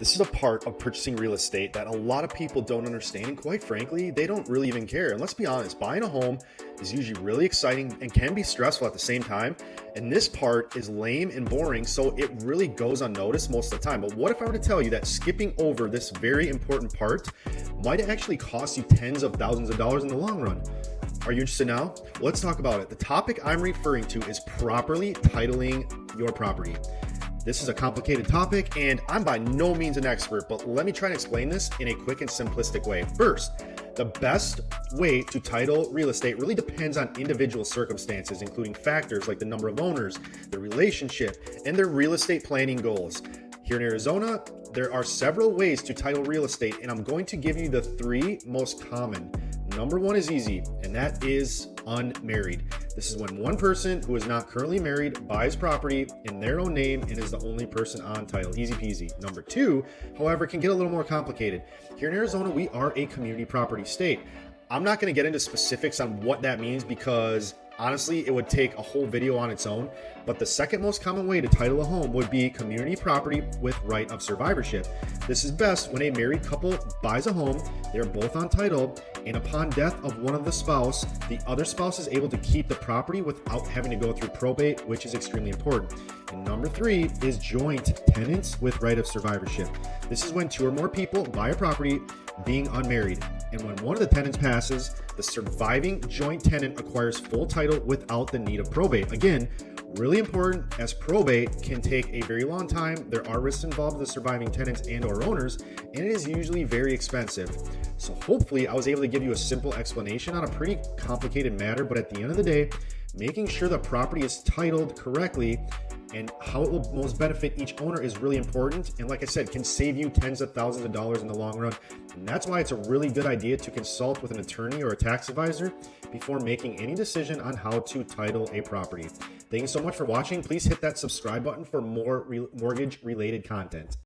This is a part of purchasing real estate that a lot of people don't understand, and quite frankly, they don't really even care. And let's be honest, buying a home is usually really exciting and can be stressful at the same time. And this part is lame and boring, so it really goes unnoticed most of the time. But what if I were to tell you that skipping over this very important part might actually cost you tens of thousands of dollars in the long run? Are you interested now? Let's talk about it. The topic I'm referring to is properly titling your property. This is a complicated topic, and I'm by no means an expert, but let me try and explain this in a quick and simplistic way. First, the best way to title real estate really depends on individual circumstances, including factors like the number of owners, their relationship, and their real estate planning goals. Here in Arizona, there are several ways to title real estate, and I'm going to give you the three most common. Number one is easy, and that is unmarried. This is when one person who is not currently married buys property in their own name and is the only person on title. Easy peasy. Number two, however, can get a little more complicated. Here in Arizona, we are a community property state. I'm not going to get into specifics on what that means because honestly, it would take a whole video on its own. But the second most common way to title a home would be community property with right of survivorship. This is best when a married couple buys a home, they're both on title, and upon death of one of the other spouse is able to keep the property without having to go through probate, which is extremely important. And number three is joint tenants with right of survivorship. This is when two or more people buy a property being unmarried. And when one of the tenants passes, the surviving joint tenant acquires full title without the need of probate. Again, really important, as probate can take a very long time. There are risks involved with the surviving tenants and or owners, and it is usually very expensive. So hopefully I was able to give you a simple explanation on a pretty complicated matter, but at the end of the day, making sure the property is titled correctly and how it will most benefit each owner is really important. And like I said, can save you tens of thousands of dollars in the long run. And that's why it's a really good idea to consult with an attorney or a tax advisor before making any decision on how to title a property. Thank you so much for watching. Please hit that subscribe button for more mortgage related content.